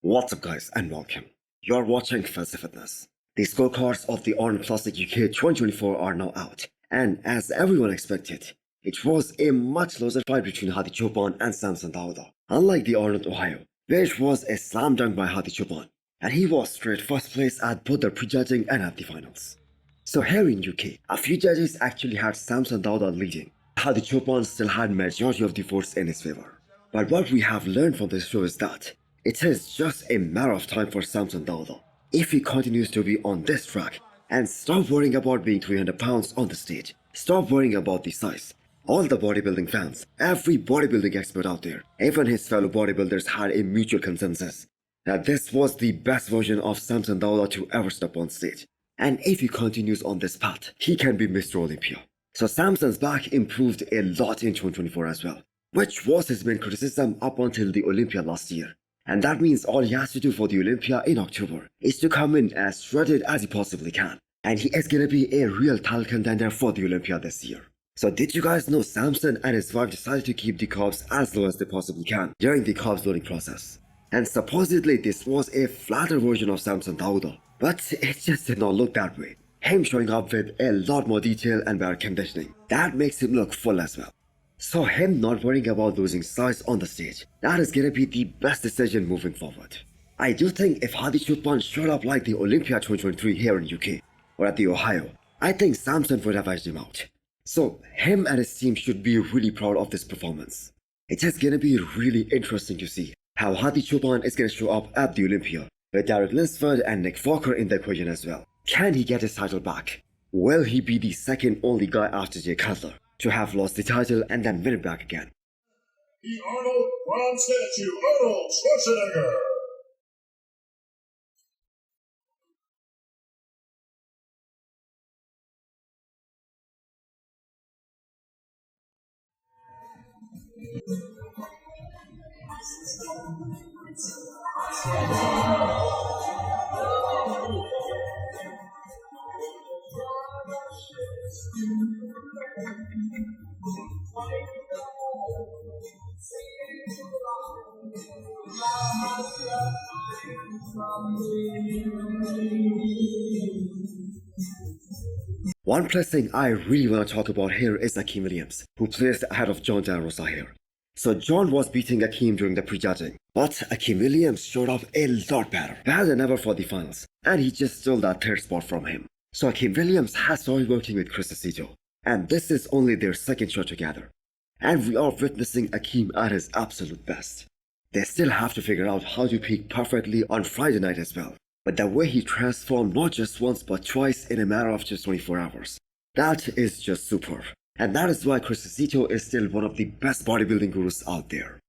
What's up guys and welcome. You're watching Fazi Fitness. The scorecards of the Arnold Classic UK 2024 are now out, and as everyone expected, it was a much closer fight between Hadi Choopan and Samson Dauda. Unlike the Arnold Ohio, where it was a slam dunk by Hadi Choopan, and he was straight first place at both the prejudging and at the finals. So here in UK, a few judges actually had Samson Dauda leading. Hadi Choopan still had majority of the votes in his favor. But what we have learned from this show is that it is just a matter of time for Samson Dauda. If he continues to be on this track and stop worrying about being 300 pounds on the stage, stop worrying about the size. All the bodybuilding fans, every bodybuilding expert out there, even his fellow bodybuilders had a mutual consensus that this was the best version of Samson Dauda to ever step on stage. And if he continues on this path, he can be Mr. Olympia. So Samson's back improved a lot in 2024 as well, which was his main criticism up until the Olympia last year. And that means all he has to do for the Olympia in October is to come in as shredded as he possibly can. And he is gonna be a real title contender for the Olympia this year. So did you guys know Samson and his wife decided to keep the carbs as low as they possibly can during the carbs loading process? And supposedly this was a flatter version of Samson Dauda, but it just did not look that way. Him showing up with a lot more detail and better conditioning, that makes him look full as well. So him not worrying about losing size on the stage, that is gonna be the best decision moving forward. I do think if Hadi Choopan showed up like the Olympia 2023 here in UK or at the Ohio, I think Samson would have edged him out. So him and his team should be really proud of this performance. It's just gonna be really interesting to see how Hadi Choopan is gonna show up at the Olympia with Derek Linsford and Nick Walker in the equation as well. Can he get his title back? Will he be the second only guy after Jay Cutler to have lost the title and then win it back again? The Arnold Bronze Statue, Arnold Schwarzenegger. One plus thing I really want to talk about here is Akeem Williams, who placed ahead of John De La Rosa here. So John was beating Akeem during the prejudging, but Akeem Williams showed up a lot better than ever for the finals, and he just stole that third spot from him. So Akeem Williams has started working with Chris Aceto, and this is only their second show together. And we are witnessing Akeem at his absolute best. They still have to figure out how to peak perfectly on Friday night as well. But the way he transformed not just once but twice in a matter of just 24 hours, that is just superb. And that is why Chris Aceto is still one of the best bodybuilding gurus out there.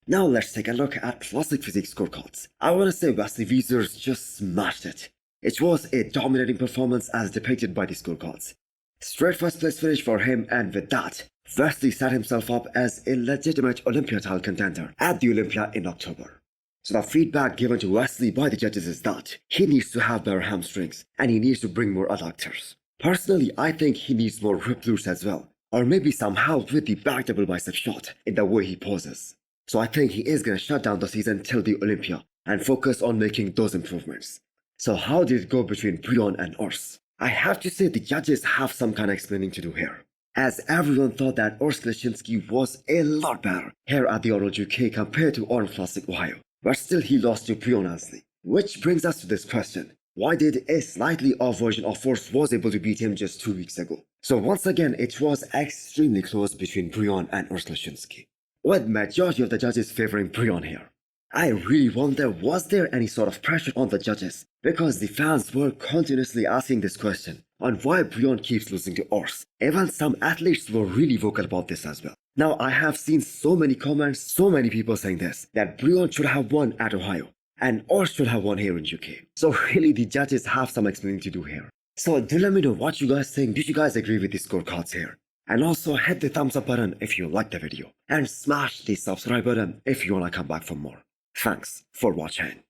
Now let's take a look at Classic Physique scorecards. I want to say Wesley Vissers just smashed it. It was a dominating performance as depicted by the scorecards. Straight first place finish for him, and with that, Wesley set himself up as a legitimate Olympia title contender at the Olympia in October. So the feedback given to Wesley by the judges is that he needs to have better hamstrings and he needs to bring more adductors. Personally, I think he needs more rib glutes as well, or maybe some help with the back double bicep shot in the way he poses. So I think he is gonna shut down the season till the Olympia and focus on making those improvements. So how did it go between Breon and Urs? I have to say the judges have some kind of explaining to do here, as everyone thought that Urs Kleschinski was a lot better here at the Arnold UK compared to Arnold Classic Ohio, but still he lost to Breon honestly. Which brings us to this question: why did a slightly off version of Urs was able to beat him just 2 weeks ago? So once again, it was extremely close between Breon and Urs Kleschinski, with majority of the judges favoring Breon here. I really wonder, was there any sort of pressure on the judges? Because the fans were continuously asking this question on why Breon keeps losing to Urs. Even some athletes were really vocal about this as well. Now I have seen so many comments, so many people saying this, that Breon should have won at Ohio and Urs should have won here in UK. So really the judges have some explaining to do here. So do let me know what you guys think. Do you guys agree with the scorecards here? And also hit the thumbs up button if you liked the video, and smash the subscribe button if you wanna come back for more. Thanks for watching.